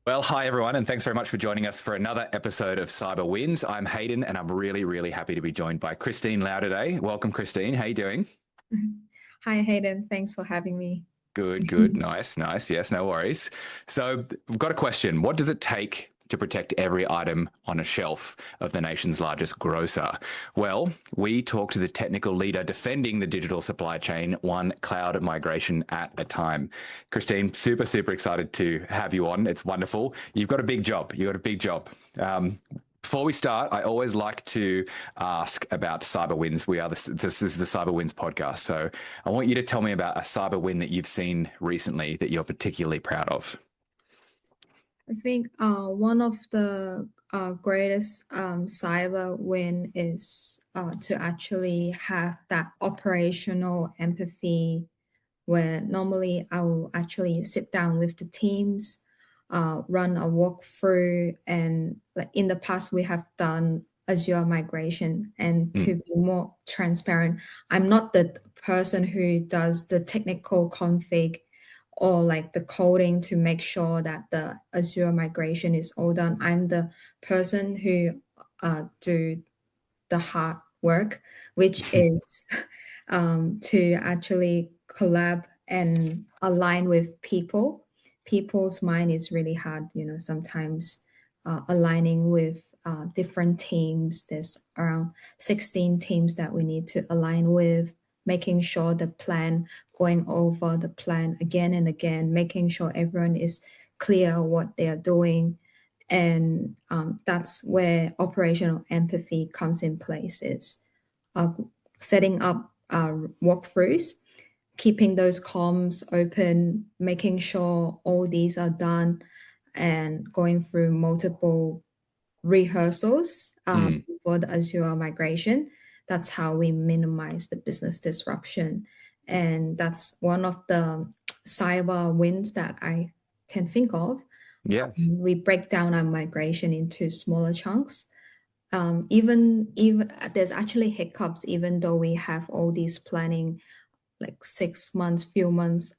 Well, hi everyone, and thanks very much for joining us for another episode of CyberWins. I'm Hayden, and I'm really happy to be joined by Christine Lau today. Welcome, Christine. How you doing? Hi, Hayden. Thanks for having me. Good. Nice. Yes, no worries. So we've got a question. What does it take to protect every item on a shelf of the nation's largest grocer? Well, we talk to the technical leader defending the digital supply chain, one cloud migration at a time. Christine, super excited to have you on. It's wonderful. You've got a big job. Before we start, I always like to ask about CyberWins. This is the CyberWins podcast. So I want you to tell me about a cyber win that you've seen recently that you're particularly proud of. I think one of the greatest cyber win is to actually have that operational empathy where normally I will actually sit down with the teams, run a walkthrough, and like in the past we have done Azure migration. And to be more transparent, I'm not the person who does the technical config or like the coding to make sure that the Azure migration is all done. I'm the person who do the hard work, which is to actually collab and align with people. People's mind is really hard, sometimes aligning with different teams. There's around 16 teams that we need to align with, making sure the plan, going over the plan again and again, making sure everyone is clear what they are doing. And that's where operational empathy comes in place, is setting up walkthroughs, keeping those comms open, making sure all these are done, and going through multiple rehearsals for the Azure migration. That's how we minimize the business disruption. And that's one of the cyber wins that I can think of. Yeah. We break down our migration into smaller chunks. Even there's actually hiccups, even though we have all these planning like 6 months, few months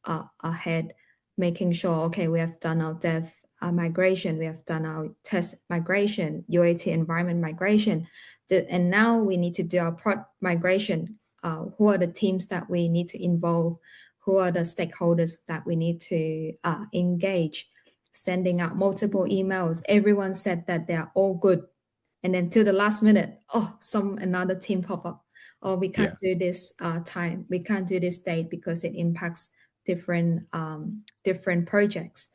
ahead, making sure, okay, we have done our dev migration, we have done our test migration, UAT environment migration, and now we need to do our prod migration. Who are the teams that we need to involve? Who are the stakeholders that we need to engage? Sending out multiple emails. Everyone said that they are all good. And then till the last minute, another team pop up. Or we can't do this time. We can't do this date because it impacts different projects.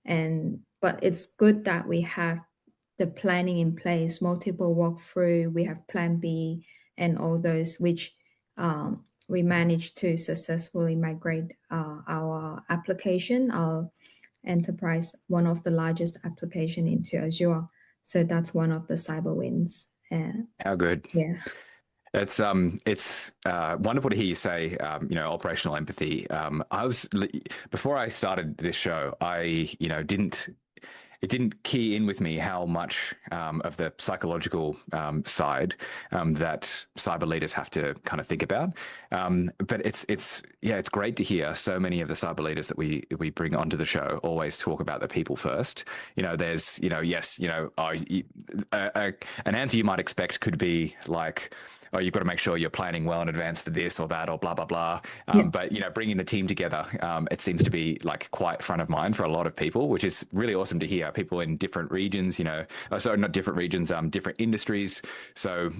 But it's good that we have the planning in place, multiple walkthrough. We have Plan B and all those, which we managed to successfully migrate our application, our enterprise, one of the largest application, into Azure. So that's one of the cyber wins. How good. Yeah. It's wonderful to hear you say, operational empathy. Before I started this show, it didn't key in with me how much of the psychological side that cyber leaders have to kind of think about. But it's great to hear so many of the cyber leaders that we bring onto the show always talk about the people first. There's an answer you might expect could be like, oh, you've got to make sure you're planning well in advance for this or that or blah, blah, blah. But, bringing the team together, it seems to be like quite front of mind for a lot of people, which is really awesome to hear. People in different regions, not different regions, different industries. So,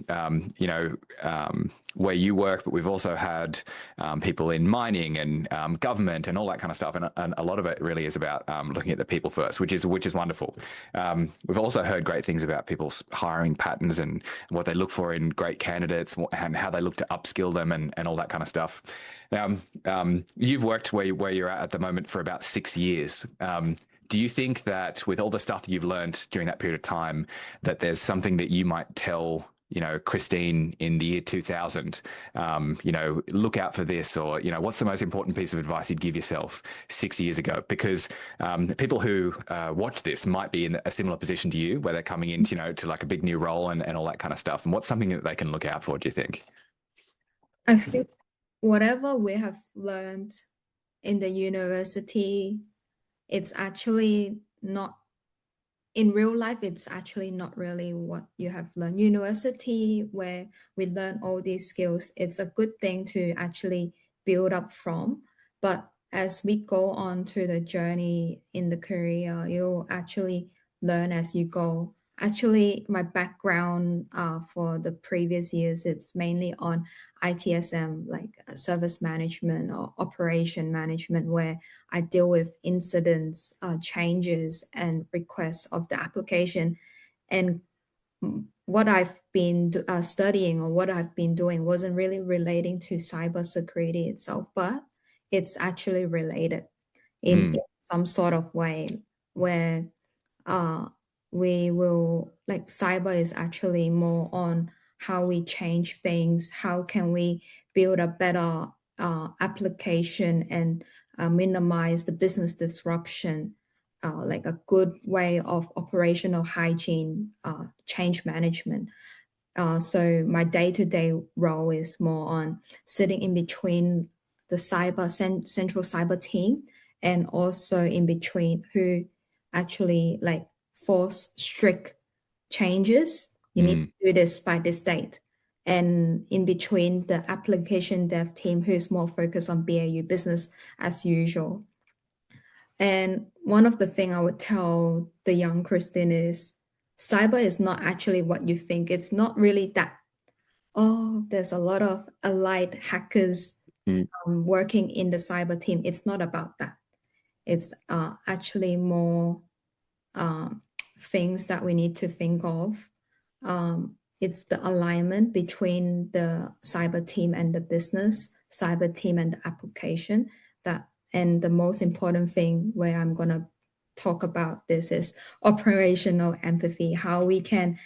where you work, but we've also had people in mining and government and all that kind of stuff. And a lot of it really is about looking at the people first, which is wonderful. We've also heard great things about people's hiring patterns and what they look for in great candidates and how they look to upskill them and all that kind of stuff. You've worked where you're at the moment for about 6 years. Do you think that with all the stuff that you've learned during that period of time, that there's something that you might tell Christine in the year 2000, look out for this, or, what's the most important piece of advice you'd give yourself 6 years ago? Because people who watch this might be in a similar position to you, where they're coming into, to like a big new role and all that kind of stuff. And what's something that they can look out for, do you think? I think whatever we have learned in the university, it's actually not in real life, it's actually not really what you have learned. University, where we learn all these skills, it's a good thing to actually build up from. But as we go on to the journey in the career, you'll actually learn as you go. Actually, my background for the previous years, it's mainly on ITSM, like service management or operation management, where I deal with incidents, changes, and requests of the application. And what I've been studying or what I've been doing wasn't really relating to cybersecurity itself, but it's actually related in some sort of way where uh, we will, like, cyber is actually more on how we change things, how can we build a better application and minimize the business disruption, like a good way of operational hygiene, change management. So my day-to-day role is more on sitting in between the central cyber team and also in between who actually like force strict changes. You need to do this by this date. And in between the application dev team who's more focused on BAU, business as usual. And one of the things I would tell the young Christine is cyber is not actually what you think. It's not really that, oh, there's a lot of allied hackers working in the cyber team. It's not about that. It's actually more things that we need to think of. It's the alignment between the cyber team and the business, cyber team and the application. And the most important thing where I'm going to talk about this is operational empathy, how we can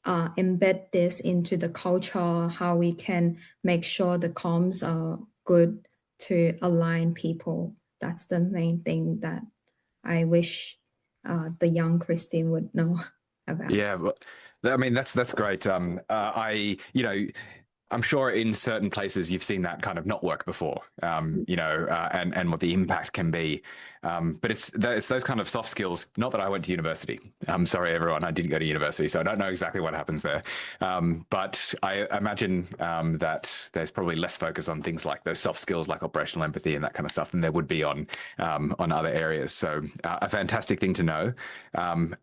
embed this into the culture, how we can make sure the comms are good to align people. That's the main thing that I wish the young Christine would know about. Yeah, but I mean that's great. I'm sure in certain places you've seen that kind of not work before, and what the impact can be. But it's those kind of soft skills. Not that I went to university. I'm sorry, everyone. I didn't go to university, so I don't know exactly what happens there. But I imagine that there's probably less focus on things like those soft skills, like operational empathy and that kind of stuff, than there would be on other areas. So a fantastic thing to know.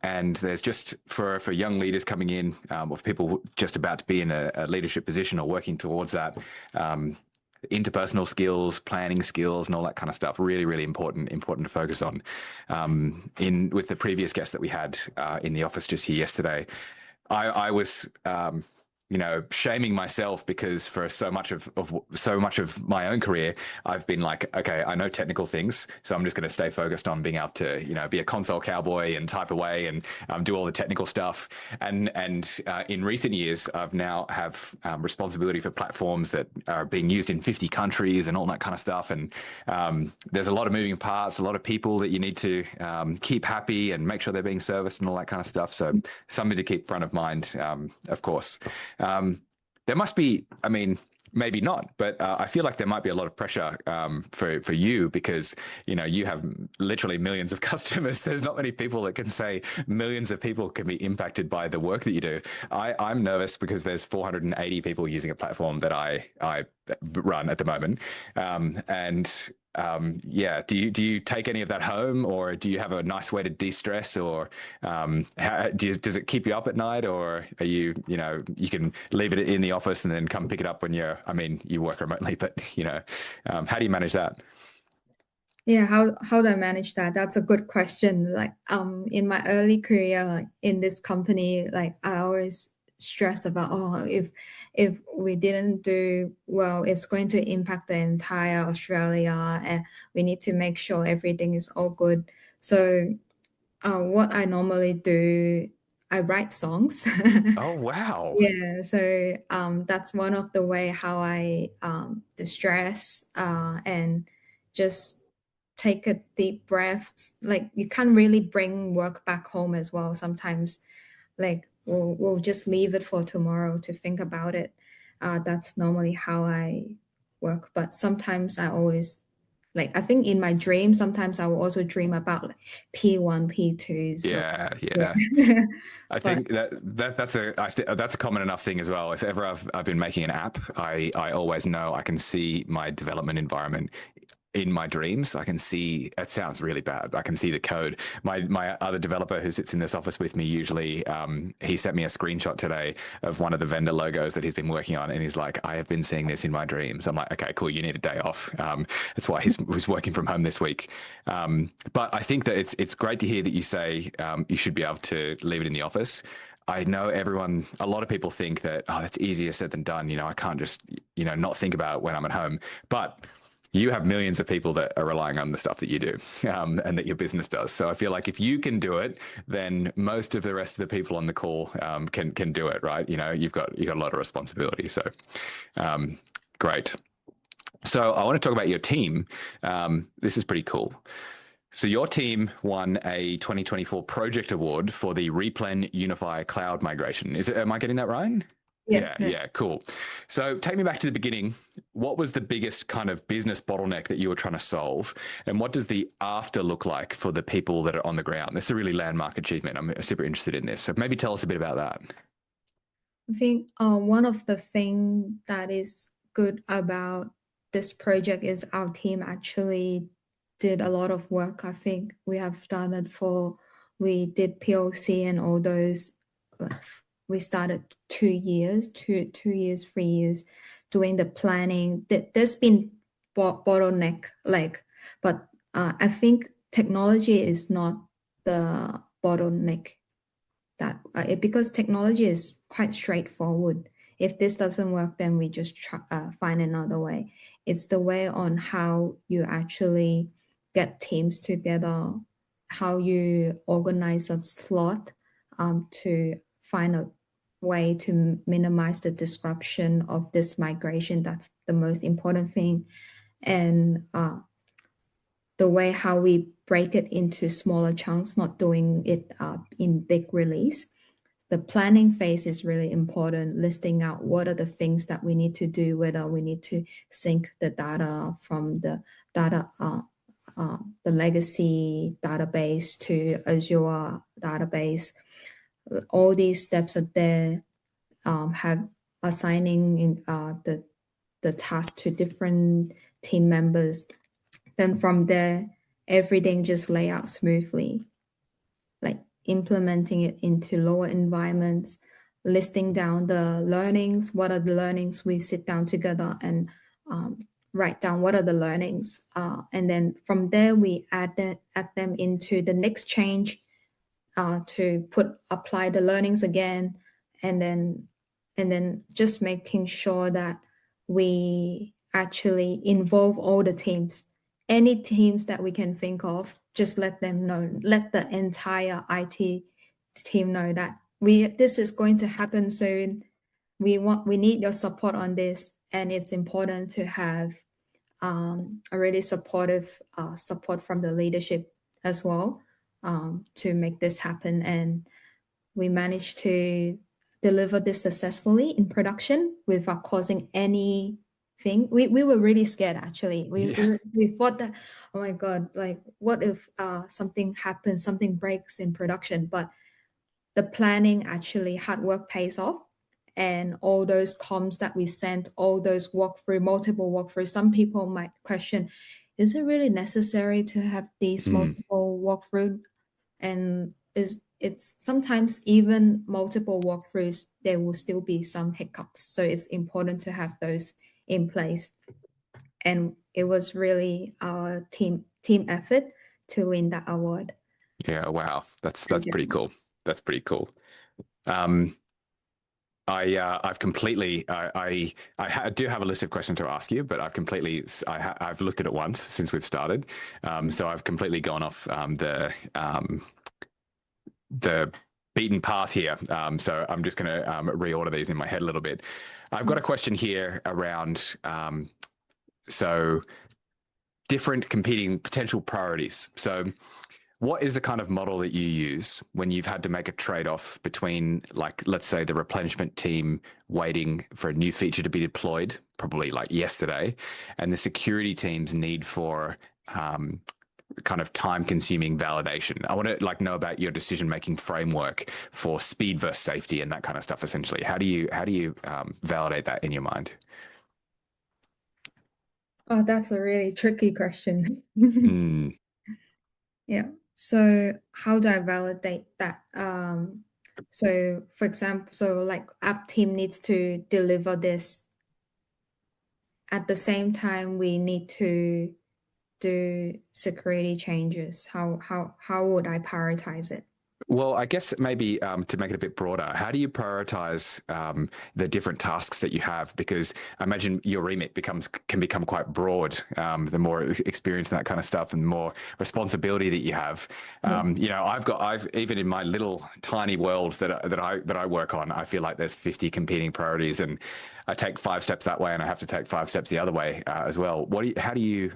And there's just for young leaders coming in, or people just about to be in a leadership position or working towards that. Interpersonal skills, planning skills, and all that kind of stuff. Really, really important to focus on. With the previous guest that we had in the office just here yesterday, I was shaming myself because for so much of my own career, I've been like, okay, I know technical things, so I'm just going to stay focused on being able to, be a console cowboy and type away and do all the technical stuff. And in recent years, I've now have responsibility for platforms that are being used in 50 countries and all that kind of stuff. And there's a lot of moving parts, a lot of people that you need to keep happy and make sure they're being serviced and all that kind of stuff. So something to keep front of mind, of course. There must be, I mean, maybe not, but I feel like there might be a lot of pressure for you because, you have literally millions of customers. There's not many people that can say millions of people can be impacted by the work that you do. I'm nervous because there's 480 people using a platform that I run at the moment. Do you take any of that home, or do you have a nice way to de-stress, or does it keep you up at night, or are you can leave it in the office and then come pick it up when you work remotely, but how do you manage that? Yeah, how do I manage that? That's a good question. Like in my early career in this company, like I always stress about, if we didn't do well, it's going to impact the entire Australia, and we need to make sure everything is all good. So what I normally do, I write songs. Oh, wow. Yeah, so that's one of the way how I distress and just take a deep breath. Like you can't really bring work back home as well. Sometimes, like we'll just leave it for tomorrow to think about it. That's normally how I work. But sometimes I always Like I think in my dream, sometimes I will also dream about like P1, P2. So Yeah, yeah. yeah. I But think that's a common enough thing as well. If ever I've been making an app, I always know I can see my development environment in my dreams. I can see, it sounds really bad, I can see the code. My other developer who sits in this office with me usually, he sent me a screenshot today of one of the vendor logos that he's been working on, and he's like, I have been seeing this in my dreams. I'm like, okay, cool, you need a day off. That's why he's working from home this week. But I think that it's great to hear that you say you should be able to leave it in the office. I know a lot of people think that, oh, that's easier said than done. I can't just, not think about it when I'm at home. But you have millions of people that are relying on the stuff that you do, and that your business does. So I feel like if you can do it, then most of the rest of the people on the call can do it, right? You've got a lot of responsibility. So great. So I want to talk about your team. This is pretty cool. So your team won a 2024 project award for the Replen Unify Cloud migration. Am I getting that right? Yeah, cool. So take me back to the beginning. What was the biggest kind of business bottleneck that you were trying to solve? And what does the after look like for the people that are on the ground? This is a really landmark achievement. I'm super interested in this. So maybe tell us a bit about that. I think one of the things that is good about this project is our team actually did a lot of work. I think we have done it we did POC and all those. We started 2 years, 2 years, 3 years doing the planning. There's been bottleneck, but I think technology is not the bottleneck because technology is quite straightforward. If this doesn't work, then we just find another way. It's the way on how you actually get teams together, how you organize a slot to find a way to minimize the disruption of this migration. That's the most important thing. And the way how we break it into smaller chunks, not doing it in big release. The planning phase is really important, listing out what are the things that we need to do, whether we need to sync the data from the legacy database to Azure database. All these steps are there, have assigning in the task to different team members. Then from there, everything just lay out smoothly, like implementing it into lower environments, listing down the learnings. What are the learnings? We sit down together and write down what are the learnings. And then from there, we add them into the next change to apply the learnings again. And then just making sure that we actually involve all the teams. Any teams that we can think of, just let them know, let the entire IT team know that this is going to happen soon. We need your support on this, and it's important to have a really supportive support from the leadership as well to make this happen. And we managed to deliver this successfully in production without causing anything. We were really scared, actually. We thought that, oh my God, like what if something happens, something breaks in production? But the planning, actually, hard work pays off. And all those comms that we sent, all those multiple walkthroughs, some people might question, is it really necessary to have these multiple walkthroughs? And it's sometimes even multiple walkthroughs, there will still be some hiccups. So it's important to have those in place. And it was really our team effort to win that award. Yeah, wow, that's pretty cool. That's pretty cool. I've completely I do have a list of questions to ask you, but I've looked at it once since we've started, so I've completely gone off the beaten path here. So I'm just going to reorder these in my head a little bit. I've got a question here around so different competing potential priorities. So What is the kind of model that you use when you've had to make a trade-off between, like, let's say the replenishment team waiting for a new feature to be deployed, probably like yesterday, and the security team's need for kind of time-consuming validation? I want to like know about your decision-making framework for speed versus safety and that kind of stuff. Essentially, how do you validate that in your mind? Oh, that's a really tricky question. Mm. Yeah. So how do I validate that? So for example, so like app team needs to deliver this. At the same time, we need to do security changes. How would I prioritize it? Well, I guess maybe to make it a bit broader, how do you prioritize the different tasks that you have? Because I imagine your remit can become quite broad. The more experience in that kind of stuff and the more responsibility that you have. Yeah. I've even in my little tiny world that I work on, I feel like there's 50 competing priorities, and I take 5 steps that way, and I have to take 5 steps the other way as well. How do you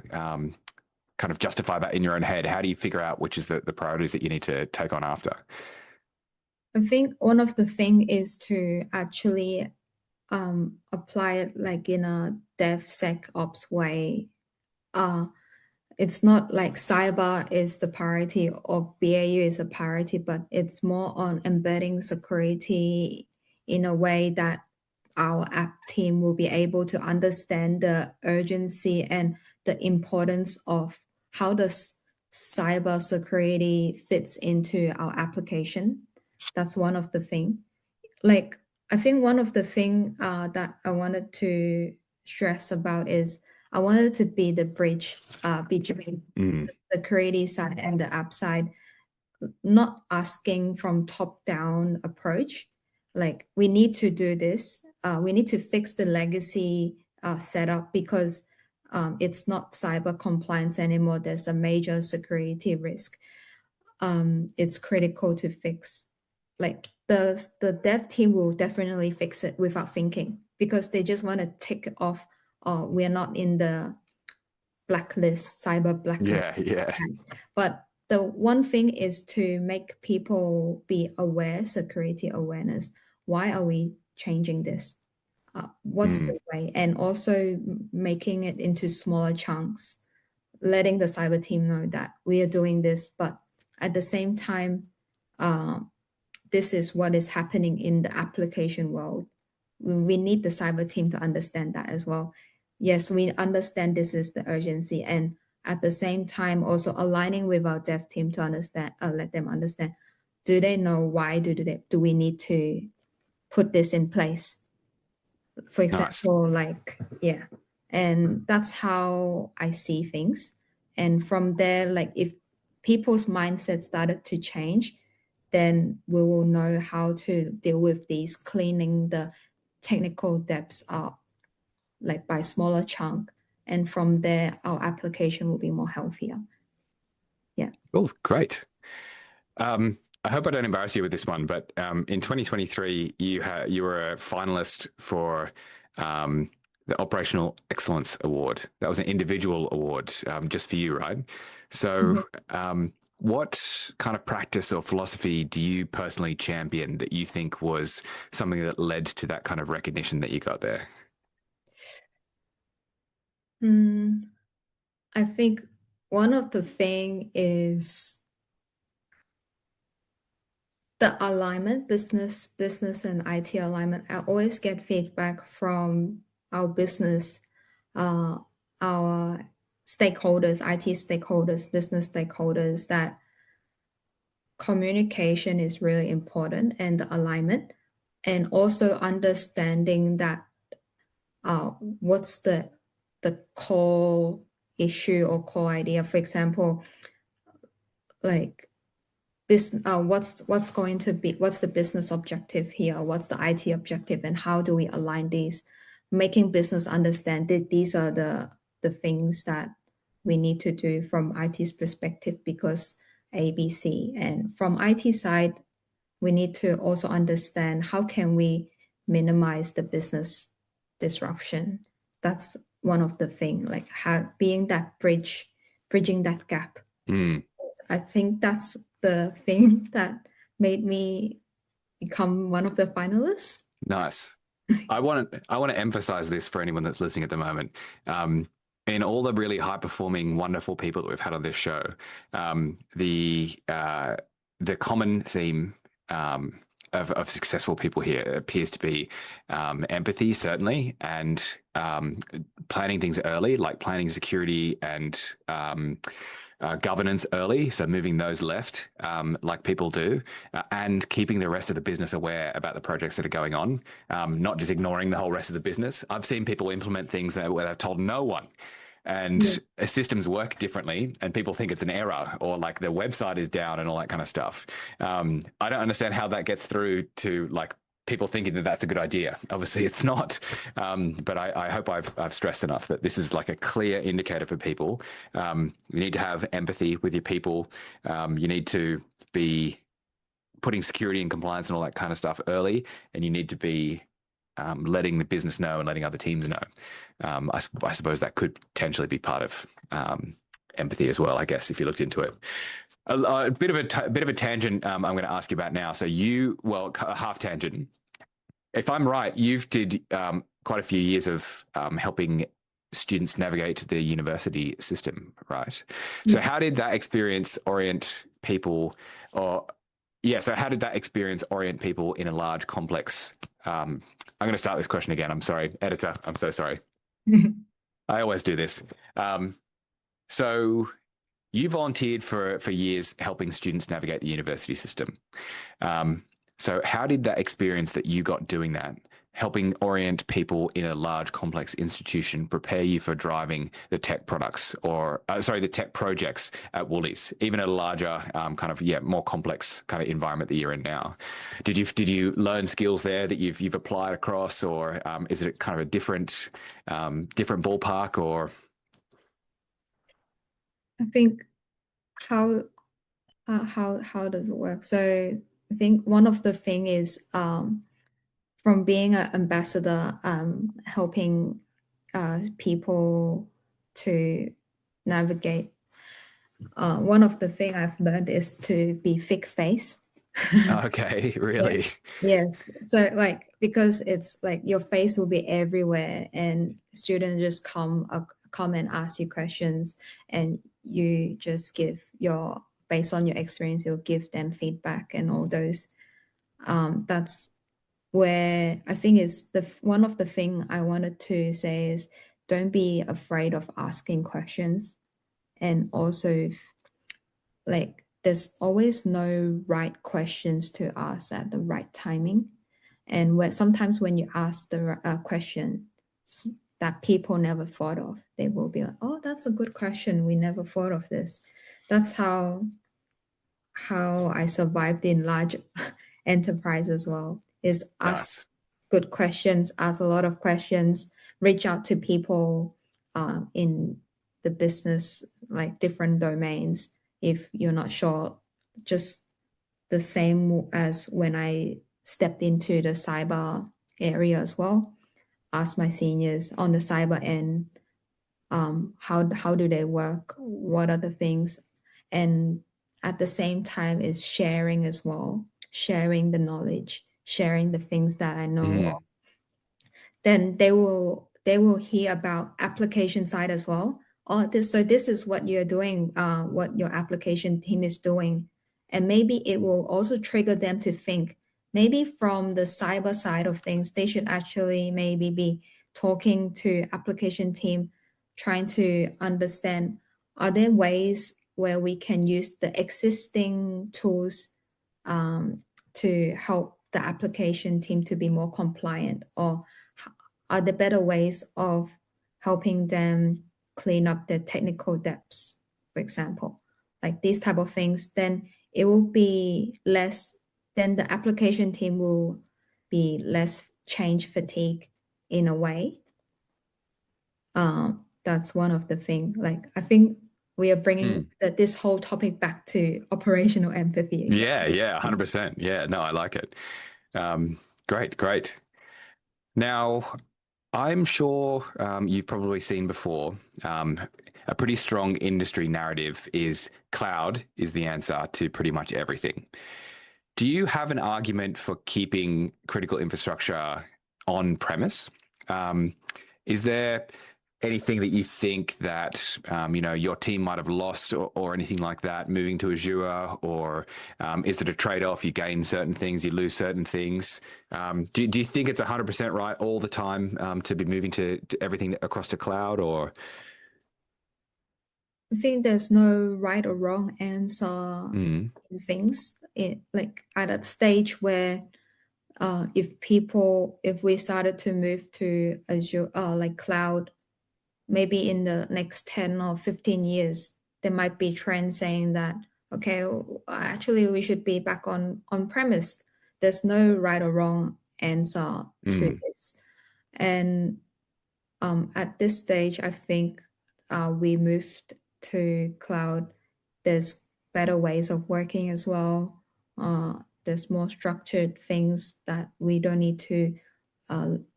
kind of justify that in your own head? How do you figure out which is the priorities that you need to take on after? I think one of the thing is to actually apply it like in a DevSecOps way. Uh, it's not like cyber is the priority or BAU is a priority, but it's more on embedding security in a way that our app team will be able to understand the urgency and the importance of how does cyber security fits into our application. That's one of the thing. Like I think one of the thing that I wanted to stress about is I wanted to be the bridge between Mm. the security side and the app side, not asking from top down approach. Like we need to do this. We need to fix the legacy setup because it's not cyber compliance anymore. There's a major security risk. It's critical to fix. Like the dev team will definitely fix it without thinking because they just want to tick off. We're not in the blacklist, cyber Yeah, blacklist. yeah. But the one thing is to make people be aware, security awareness. Why are we changing this? What's Mm. the way? And also making it into smaller chunks, letting the cyber team know that we are doing this, but at the same time, uh, this is what is happening in the application world. We need the cyber team to understand that as well. Yes, we understand this is the urgency, and at the same time, also aligning with our dev team to understand, let them understand. Do they know why do we need to put this in place? For Nice. example, like yeah, and that's how I see things. And from there, like if people's mindset started to change, then we will know how to deal with these, cleaning the technical depths up, like by smaller chunk. And from there, our application will be more healthier. Yeah. Oh, great. I hope I don't embarrass you with this one, but in 2023, you were a finalist for the Operational Excellence Award. That was an individual award just for you, right? So, what kind of practice or philosophy do you personally champion that you think was something that led to that kind of recognition that you got there? I think one of the thing is the alignment, business and IT alignment. I always get feedback from our business, uh, our stakeholders, IT stakeholders, business stakeholders, that communication is really important and the alignment, and also understanding that what's the core issue or core idea. For example, like what's going to be, what's the business objective here, what's the IT objective, and how do we align these, making business understand that these are the things that we need to do from IT's perspective because ABC. And from IT side, we need to also understand how can we minimize the business disruption. That's one of the thing, like how being that bridging that gap. Mm. I think that's the thing that made me become one of the finalists. Nice. I want to emphasize this for anyone that's listening at the moment. In all the really high performing, wonderful people that we've had on this show, the common theme of successful people here appears to be empathy, certainly, and planning things early, like planning security and governance early, so moving those left, like people do, and keeping the rest of the business aware about the projects that are going on, not just ignoring the whole rest of the business. I've seen people implement things where they've told no one, and systems work differently, and people think it's an error or like their website is down and all that kind of stuff. I don't understand how that gets through to like people thinking that that's a good idea. Obviously it's not, but I hope I've stressed enough that this is like a clear indicator for people. You need to have empathy with your people. You need to be putting security and compliance and all that kind of stuff early, and you need to be letting the business know and letting other teams know. I suppose that could potentially be part of empathy as well, I guess, if you looked into it. A bit of a tangent I'm going to ask you about now. So a half tangent. If I'm right, you've did quite a few years of helping students navigate the university system, right? Yeah. So how did that experience orient people so how did that experience orient people in a large, complex... I'm going to start this question again. I'm sorry, editor. I'm so sorry. I always do this. So you volunteered for years helping students navigate the university system. So how did that experience that you got doing that, helping orient people in a large, complex institution, prepare you for driving the tech products the tech projects at Woolies, even at a larger more complex kind of environment that you're in now? Did you learn skills there that you've applied across, or is it kind of a different ballpark? Or I think how does it work? So I think one of the thing is from being an ambassador, helping people to navigate. One of the thing I've learned is to be thick face. Okay, really? Yes. So like, because it's like your face will be everywhere, and students just come and ask you questions, and you just give based on your experience, you'll give them feedback and all those. That's where I think is one of the thing I wanted to say is don't be afraid of asking questions. And also like there's always no right questions to ask at the right timing. And sometimes when you ask the question that people never thought of, they will be like, oh, that's a good question. We never thought of this. That's how I survived in large enterprise as well, is ask good questions, ask a lot of questions, reach out to people in the business, like different domains. If you're not sure, just the same as when I stepped into the cyber area as well, ask my seniors on the cyber end, how do they work? What are the things? And at the same time is sharing as well, sharing the knowledge, sharing the things that I know. Then they will hear about application side as well. So this is what you're doing, what your application team is doing. And maybe it will also trigger them to think, maybe from the cyber side of things, they should actually maybe be talking to application team, trying to understand, are there ways where we can use the existing tools to help the application team to be more compliant, or are there better ways of helping them clean up their technical depths, for example, like these type of things? Then it will be less, then the application team will be less change fatigue in a way. That's one of the things. Like, I think we are bringing this whole topic back to operational empathy again. Yeah, 100%. Yeah, no, I like it. Great. Now, I'm sure you've probably seen before a pretty strong industry narrative is cloud is the answer to pretty much everything. Do you have an argument for keeping critical infrastructure on premise? Is there anything that you think that your team might have lost or anything like that moving to Azure, or is it a trade-off? You gain certain things, you lose certain things. Do you think it's 100% right all the time to be moving to everything across to cloud, or? I think there's no right or wrong answer Mm. in things. Like at a stage where if we started to move to Azure, like cloud, maybe in the next 10 or 15 years, there might be trends saying that, okay, actually we should be back on premise. There's no right or wrong answer to this. And at this stage, I think we moved to cloud. There's better ways of working as well. There's more structured things that we don't need to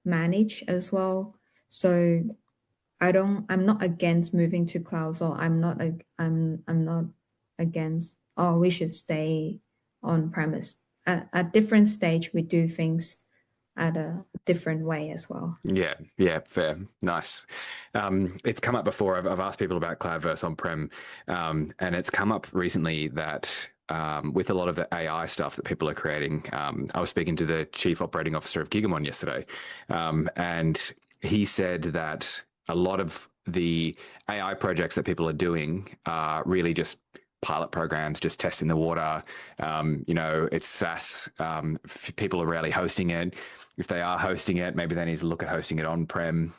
manage as well. So I'm not against moving to cloud, so I'm not against, oh, we should stay on premise. At different stage, we do things at a different way as well. Yeah, fair, nice. It's come up before. I've asked people about cloud versus on-prem, and it's come up recently that with a lot of the AI stuff that people are creating. I was speaking to the chief operating officer of Gigamon yesterday, and he said that a lot of the AI projects that people are doing are really just pilot programs, just testing the water. It's SaaS. People are rarely hosting it. If they are hosting it, maybe they need to look at hosting it on-prem.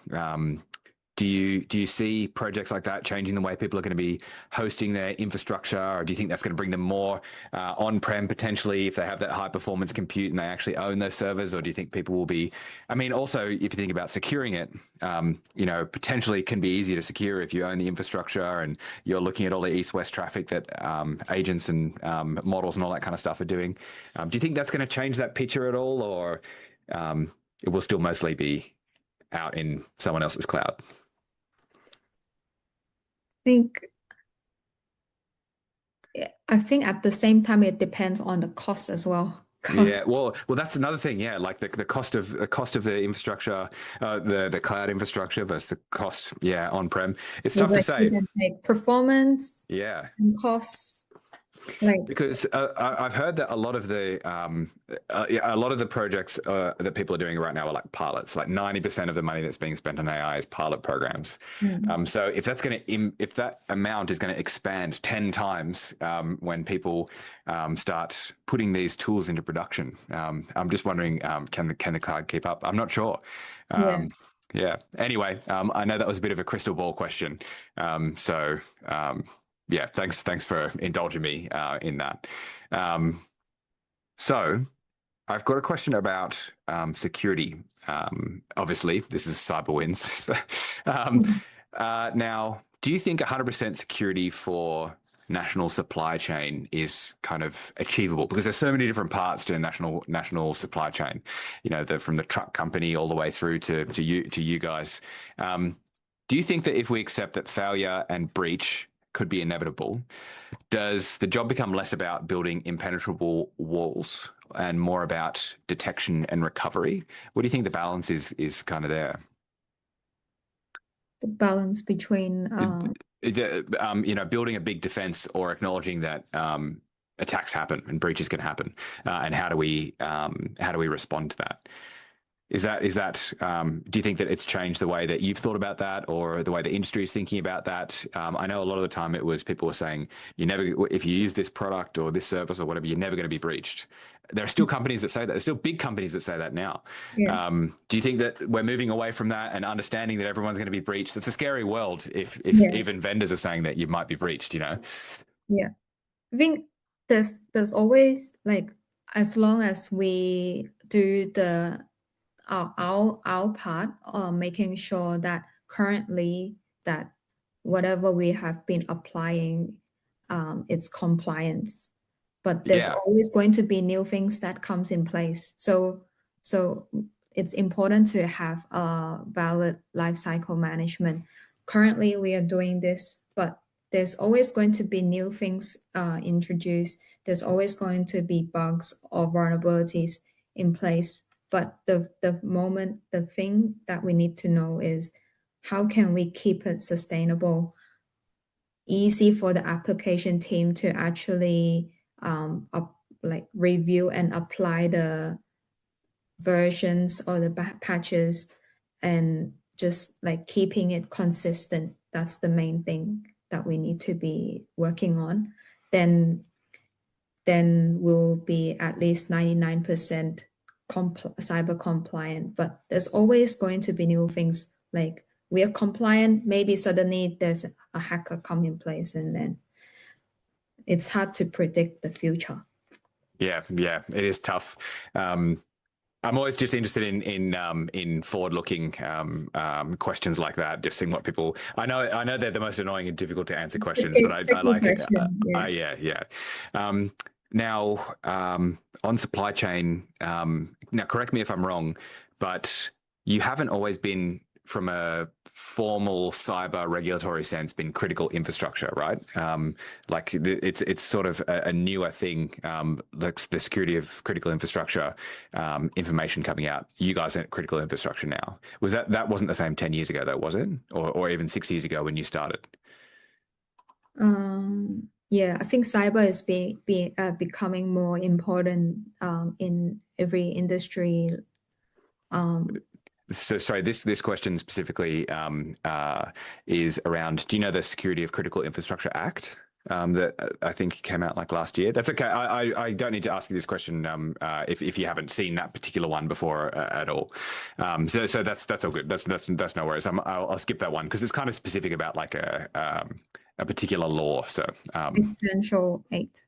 Do you see projects like that changing the way people are going to be hosting their infrastructure, or do you think that's going to bring them more on-prem potentially if they have that high-performance compute and they actually own those servers, or do you think people will be? I mean, also if you think about securing it, potentially can be easier to secure if you own the infrastructure and you're looking at all the east-west traffic that agents and models and all that kind of stuff are doing. Do you think that's going to change that picture at all, or it will still mostly be out in someone else's cloud? I think at the same time it depends on the cost as well. Yeah, well, that's another thing. Yeah, like the cost of the infrastructure, the cloud infrastructure versus the cost, on-prem. It's tough to say. You can take performance, Yeah, and costs. Because I've heard that a lot of the projects that people are doing right now are like pilots. Like 90% of the money that's being spent on AI is pilot programs. So if that amount is going to expand 10 times when people start putting these tools into production, I'm just wondering, can the cloud keep up? I'm not sure. Yeah. Anyway, I know that was a bit of a crystal ball question. Yeah, thanks for indulging me in that. So I've got a question about security. Obviously, this is CyberWins. Now, do you think 100% security for national supply chain is kind of achievable? Because there's so many different parts to a national supply chain. From the truck company all the way through to you guys. Do you think that if we accept that failure and breach could be inevitable, does the job become less about building impenetrable walls and more about detection and recovery? What do you think the balance is kind of there? The balance between building a big defense or acknowledging that attacks happen and breaches can happen, and how do we respond to that? Is that do you think that it's changed the way that you've thought about that, or the way the industry is thinking about that? I know a lot of the time it was people were saying, if you use this product or this service or whatever, you're never going to be breached. There are still companies that say that. There's still big companies that say that now. Do you think that we're moving away from that and understanding that everyone's going to be breached? It's a scary world if even vendors are saying that you might be breached, Yeah. I think there's always, like, as long as we do our part, making sure that currently that whatever we have been applying, it's compliance. But there's always going to be new things that comes in place. So it's important to have a valid lifecycle management. currently we are doing this, but there's always going to be new things introduced. There's always going to be bugs or vulnerabilities in place. But the thing that we need to know is how can we keep it sustainable, easy for the application team to actually review and apply the versions or the patches, and just like keeping it consistent. That's the main thing that we need to be working on. Then we'll be at least 99% cyber compliant. But there's always going to be new things, like we are compliant, maybe suddenly there's a hacker come in place, and then it's hard to predict the future. Yeah, it is tough. I'm always just interested in forward-looking questions like that, just seeing what people. I know they're the most annoying and difficult to answer questions, but I like it. Yeah. Now, on supply chain. Now, correct me if I'm wrong, but you haven't always been, from a formal cyber regulatory sense, been critical infrastructure, right? Like it's sort of a newer thing, like the security of critical infrastructure, information coming out. You guys are critical infrastructure now. That wasn't the same 10 years ago though, was it? Or even 6 years ago when you started? Yeah, I think cyber is becoming more important in every industry. So sorry, this question specifically is around, do you know the Security of Critical Infrastructure Act that I think came out like last year? That's okay. I don't need to ask you this question if you haven't seen that particular one before at all. So that's all good. That's no worries. I'll skip that one because it's kind of specific about like a particular law. So Essential 8.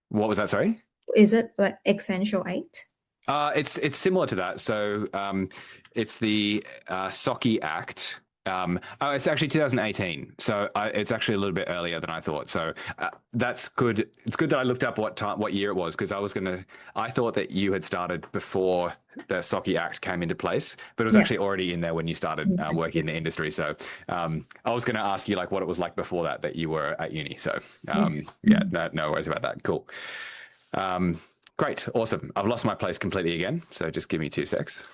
What was that? Sorry? Is it like Essential 8? It's similar to that. So it's the SOCI Act. It's actually 2018. So it's actually a little bit earlier than I thought. So that's good. It's good that I looked up what year it was, because I thought that you had started before the SOCI Act came into place, but it was actually already in there when you started working in the industry. So I was going to ask you like what it was like before that you were at uni. So no worries about that. Cool. Great. Awesome. I've lost my place completely again. So just give me 2 secs.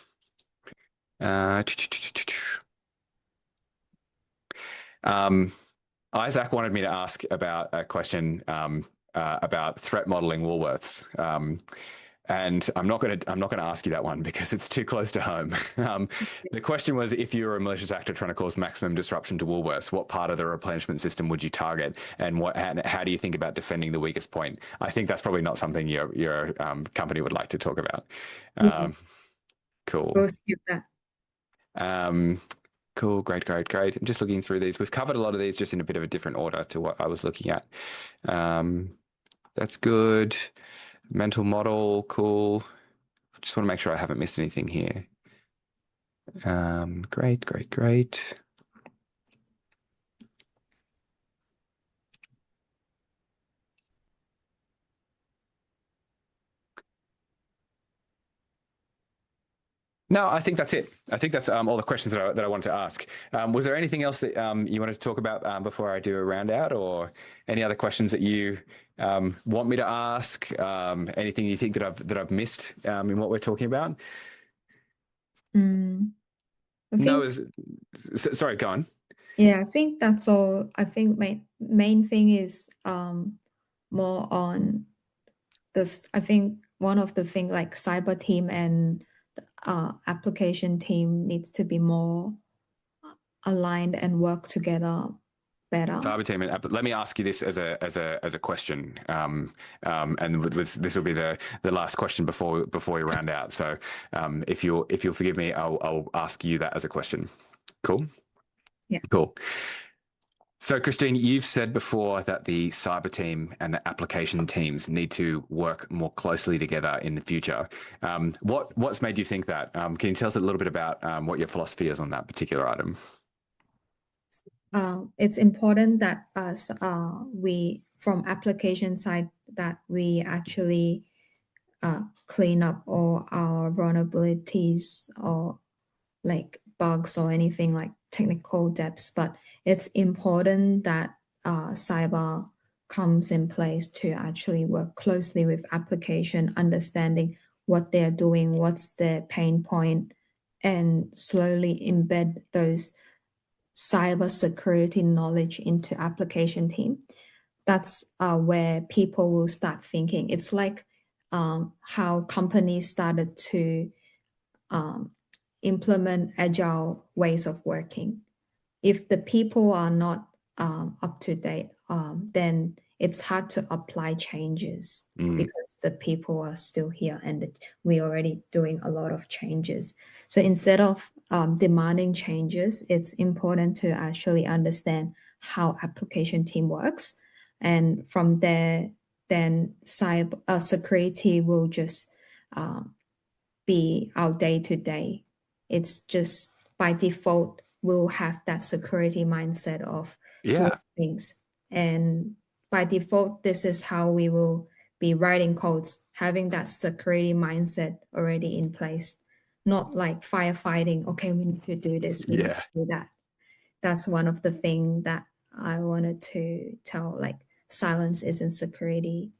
Isaac wanted me to ask about a question about threat modeling Woolworths. And I'm not going to ask you that one because it's too close to home. The question was, if you were a malicious actor trying to cause maximum disruption to Woolworths, what part of the replenishment system would you target, and how do you think about defending the weakest point? I think that's probably not something your company would like to talk about. Cool. We'll skip that. Cool. Great. I'm just looking through these. We've covered a lot of these just in a bit of a different order to what I was looking at. That's good. Mental model, cool. Just want to make sure I haven't missed anything here. Great. No, I think that's it. I think that's all the questions that I wanted to ask. Was there anything else that you wanted to talk about before I do a round out, or any other questions that you want me to ask? Anything you think that I've missed in what we're talking about? Sorry, go on. Yeah, I think that's all. I think my main thing is more on this. I think one of the things, like cyber team and application team, needs to be more aligned and work together better. Cyber team, let me ask you this as a question, and this will be the last question before we round out. So if you'll forgive me, I'll ask you that as a question. Cool. Yeah. Cool. So, Christine, you've said before that the cyber team and the application teams need to work more closely together in the future. What's made you think that? Can you tell us a little bit about what your philosophy is on that particular item? It's important that we, from application side, that we actually clean up all our vulnerabilities, or like bugs or anything like technical depths, but it's important that cyber comes in place to actually work closely with application, understanding what they're doing, what's their pain point, and slowly embed those cybersecurity knowledge into application team. That's where people will start thinking. It's like how companies started to implement agile ways of working. If the people are not up to date, then it's hard to apply changes because the people are still here and we're already doing a lot of changes. So instead of demanding changes, it's important to actually understand how application team works. And from there, then cyber security will just be our day to day. It's just by default, we'll have that security mindset of doing things. And by default, this is how we will be writing codes, having that security mindset already in place, not like firefighting. Okay, we need to do this, we need to do that. That's one of the things that I wanted to tell, like silence isn't security.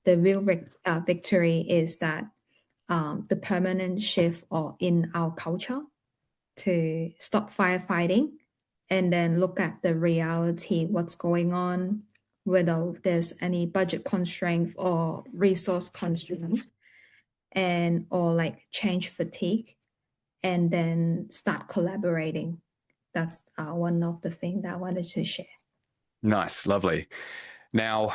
The real victory is that the permanent shift or in our culture to stop firefighting and then look at the reality, what's going on, whether there's any budget constraint or resource constraint, and or like change fatigue, and then start collaborating. That's one of the things that I wanted to share. Nice, lovely. Now,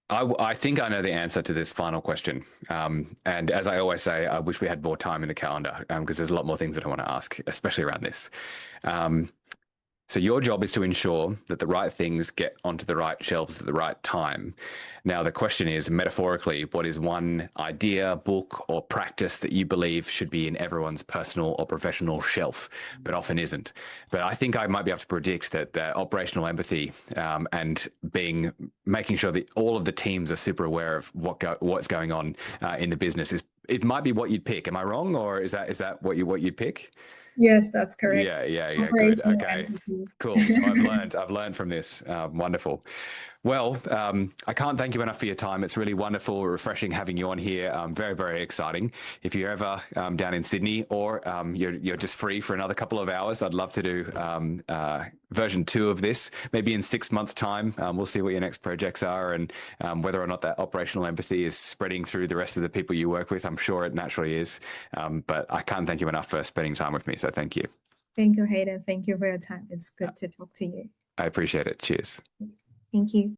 I think I know the answer to this final question. And as I always say, I wish we had more time in the calendar because there's a lot more things that I want to ask, especially around this. So your job is to ensure that the right things get onto the right shelves at the right time. Now, the question is, metaphorically, what is one idea, book, or practice that you believe should be in everyone's personal or professional shelf, but often isn't? But I think I might be able to predict that the operational empathy and making sure that all of the teams are super aware of what's going on in the business it might be what you'd pick. Am I wrong, or is that what you'd pick? Yes, that's correct. Yeah. Good. Okay. Cool. So I've learned from this. Wonderful. Well, I can't thank you enough for your time. It's really wonderful, refreshing having you on here. Very, very exciting. If you're ever down in Sydney or you're just free for another couple of hours, I'd love to do version 2 of this, maybe in 6 months' time. We'll see what your next projects are and whether or not that operational empathy is spreading through the rest of the people you work with. I'm sure it naturally is. But I can't thank you enough for spending time with me. So thank you. Thank you, Hayden. Thank you for your time. It's good to talk to you. I appreciate it. Cheers. Thank you.